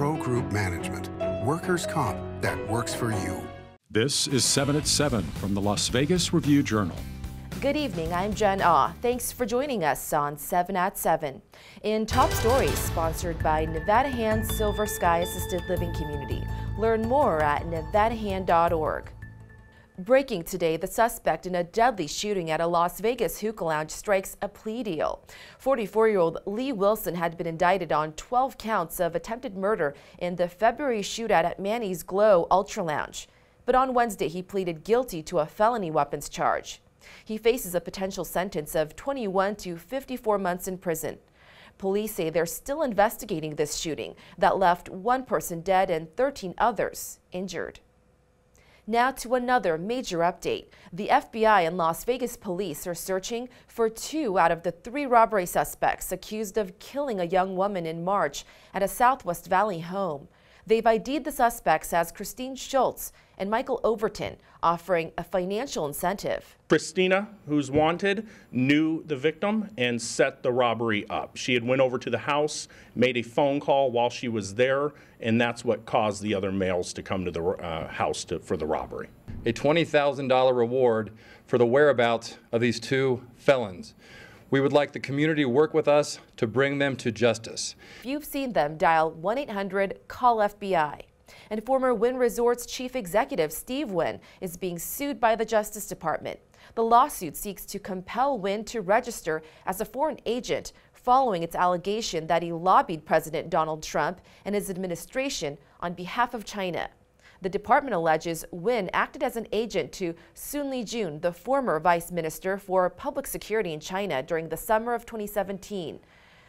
Pro Group Management. Workers' comp that works for you. This is 7 at 7 from the Las Vegas Review-Journal. Good evening, I'm Jen Ah. Thanks for joining us on 7 at 7. In Top Stories, sponsored by Nevada Hand Silver Sky Assisted Living Community. Learn more at nevadahand.org. Breaking today, the suspect in a deadly shooting at a Las Vegas hookah lounge strikes a plea deal. 44-year-old Lee Wilson had been indicted on 12 counts of attempted murder in the February shootout at Manny's Glow Ultra Lounge. But on Wednesday, he pleaded guilty to a felony weapons charge. He faces a potential sentence of 21 to 54 months in prison. Police say they're still investigating this shooting that left one person dead and 13 others injured. Now to another major update. The FBI and Las Vegas police are searching for 2 out of the 3 robbery suspects accused of killing a young woman in March at a Southwest Valley home. They've ID'd the suspects as Christine Schultz and Michael Overton, offering a financial incentive. Christina, who's wanted, knew the victim and set the robbery up. She had went over to the house, made a phone call while she was there, and that's what caused the other males to come to the house for the robbery. A $20,000 reward for the whereabouts of these 2 felons. We would like the community to work with us to bring them to justice. If you've seen them, dial 1-800-CALL-FBI. And former Wynn Resorts chief executive Steve Wynn is being sued by the Justice Department. The lawsuit seeks to compel Wynn to register as a foreign agent following its allegation that he lobbied President Donald Trump and his administration on behalf of China. The department alleges Wynn acted as an agent to Sun Lijun, the former vice minister for public security in China, during the summer of 2017.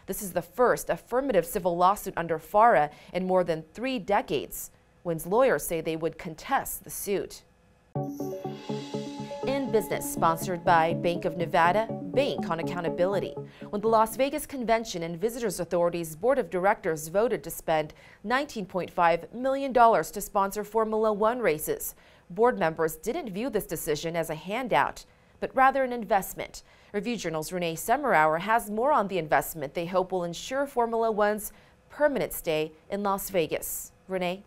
This is the first affirmative civil lawsuit under FARA in more than 3 decades. Wynn's lawyers say they would contest the suit. In Business, sponsored by Bank of Nevada, Bank on Accountability. When the Las Vegas Convention and Visitors Authority's Board of Directors voted to spend $19.5 million to sponsor Formula One races, board members didn't view this decision as a handout, but rather an investment. Review-Journal's Renee Summerhour has more on the investment they hope will ensure Formula One's permanent stay in Las Vegas. Renee?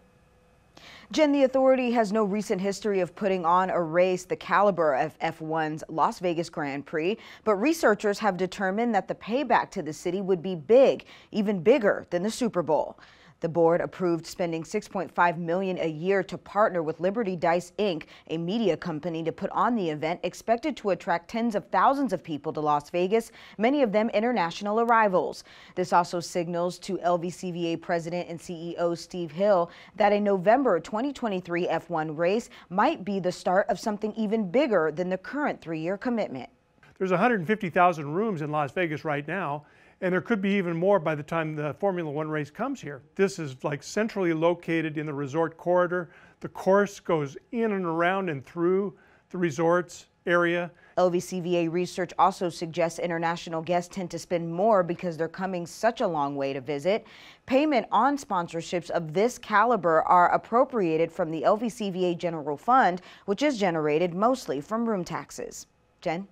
Jen, the authority has no recent history of putting on a race the caliber of F1's Las Vegas Grand Prix, but researchers have determined that the payback to the city would be big, even bigger than the Super Bowl. The board approved spending $6.5 million a year to partner with Liberty Dice Inc., a media company, to put on the event expected to attract tens of thousands of people to Las Vegas, many of them international arrivals. This also signals to LVCVA President and CEO Steve Hill that a November 2023 F1 race might be the start of something even bigger than the current 3-year commitment. There's 150,000 rooms in Las Vegas right now, and there could be even more by the time the Formula One race comes here. This is like centrally located in the resort corridor. The course goes in and around and through the resorts area. LVCVA research also suggests international guests tend to spend more because they're coming such a long way to visit. Payment on sponsorships of this caliber are appropriated from the LVCVA General Fund, which is generated mostly from room taxes. Jen?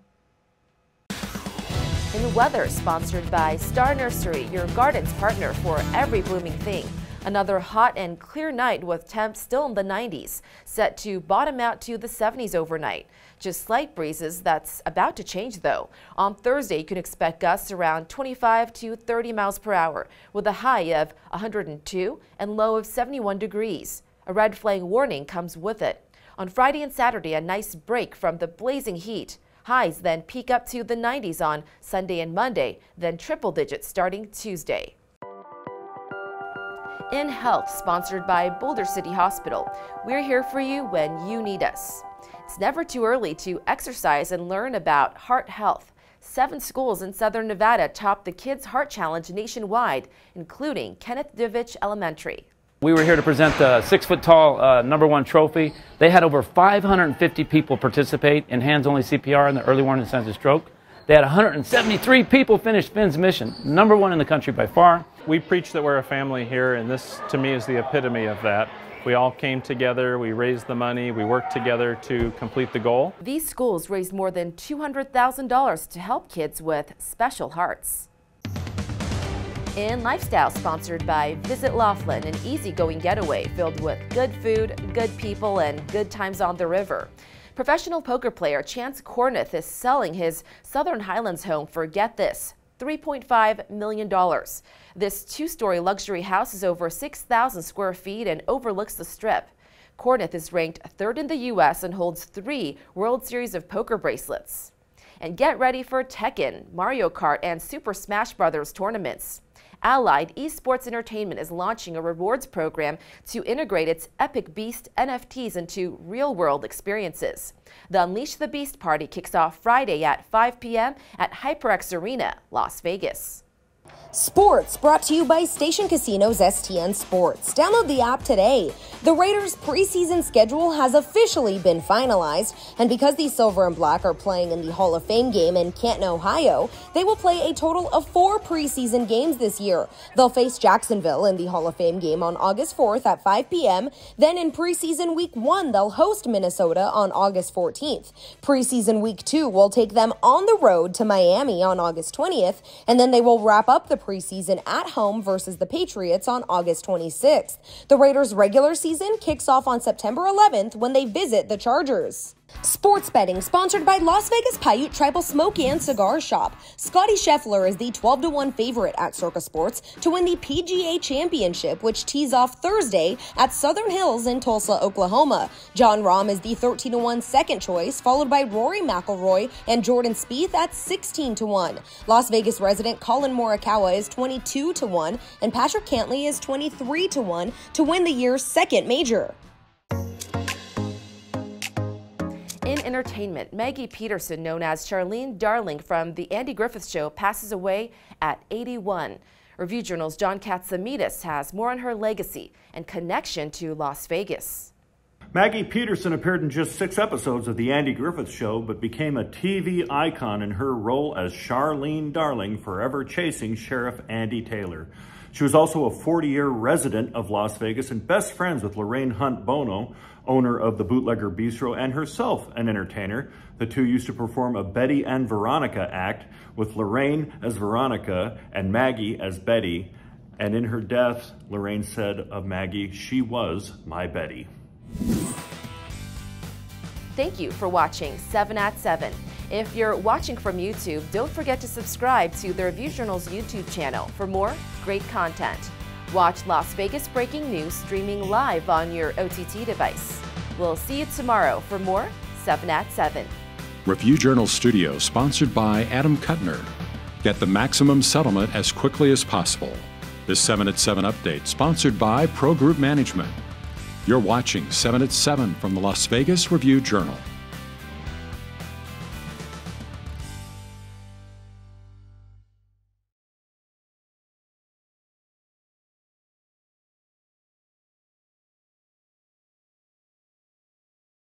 In weather, sponsored by Star Nursery, your garden's partner for every blooming thing. Another hot and clear night with temps still in the 90s, set to bottom out to the 70s overnight. Just slight breezes, that's about to change though. On Thursday, you can expect gusts around 25 to 30 miles per hour with a high of 102 and low of 71 degrees. A red flag warning comes with it. On Friday and Saturday, a nice break from the blazing heat. Highs then peak up to the 90s on Sunday and Monday, then triple digits starting Tuesday. In Health, sponsored by Boulder City Hospital. We're here for you when you need us. It's never too early to exercise and learn about heart health. 7 schools in southern Nevada topped the Kids Heart Challenge nationwide, including Kenneth Divich Elementary. We were here to present the 6-foot-tall #1 trophy. They had over 550 people participate in hands-only CPR in the early warning signs of stroke. They had 173 people finish Finn's mission, #1 in the country by far. We preach that we're a family here, and this, to me, is the epitome of that. We all came together, we raised the money, we worked together to complete the goal. These schools raised more than $200,000 to help kids with special hearts. In Lifestyle, sponsored by Visit Laughlin, an easygoing getaway filled with good food, good people, and good times on the river. Professional poker player Chance Kornuth is selling his Southern Highlands home for, get this, $3.5 million. This two-story luxury house is over 6,000 square feet and overlooks the Strip. Kornuth is ranked third in the U.S. and holds 3 World Series of Poker bracelets. And get ready for Tekken, Mario Kart, and Super Smash Bros. Tournaments. Allied Esports Entertainment is launching a rewards program to integrate its Epic Beast NFTs into real-world experiences. The Unleash the Beast party kicks off Friday at 5 p.m. at HyperX Arena, Las Vegas. Sports brought to you by Station Casino's STN Sports. Download the app today. The Raiders' preseason schedule has officially been finalized, and because the Silver and Black are playing in the Hall of Fame game in Canton, Ohio, they will play a total of 4 preseason games this year. They'll face Jacksonville in the Hall of Fame game on August 4th at 5 p.m. Then in preseason week 1, they'll host Minnesota on August 14th. Preseason week 2 will take them on the road to Miami on August 20th, and then they will wrap up the preseason at home versus the Patriots on August 26th. The Raiders' regular season kicks off on September 11th when they visit the Chargers. Sports betting sponsored by Las Vegas Paiute Tribal Smoke and Cigar Shop. Scotty Scheffler is the 12-1 favorite at Circa Sports to win the PGA Championship, which tees off Thursday at Southern Hills in Tulsa, Oklahoma. John Rahm is the 13-1 second choice, followed by Rory McIlroy and Jordan Spieth at 16-1. Las Vegas resident Colin Morikawa is 22-1, and Patrick Cantlay is 23-1 to win the year's second major. In entertainment, Maggie Peterson, known as Charlene Darling from The Andy Griffith Show, passes away at 81. Review Journal's John Katsamidas has more on her legacy and connection to Las Vegas. Maggie Peterson appeared in just 6 episodes of The Andy Griffith Show, but became a TV icon in her role as Charlene Darling, forever chasing Sheriff Andy Taylor. She was also a 40-year resident of Las Vegas and best friends with Lorraine Hunt Bono, owner of the Bootlegger Bistro, and herself an entertainer. The two used to perform a Betty and Veronica act, with Lorraine as Veronica and Maggie as Betty. And in her death, Lorraine said of Maggie, "She was my Betty." Thank you for watching 7 at 7. If you're watching from YouTube, don't forget to subscribe to the Review Journal's YouTube channel for more great content. Watch Las Vegas breaking news streaming live on your OTT device. We'll see you tomorrow for more 7 at 7. Review Journal Studio, sponsored by Adam Kuttner. Get the maximum settlement as quickly as possible. This 7 at 7 update, sponsored by Pro Group Management. You're watching 7 at 7 from the Las Vegas Review Journal.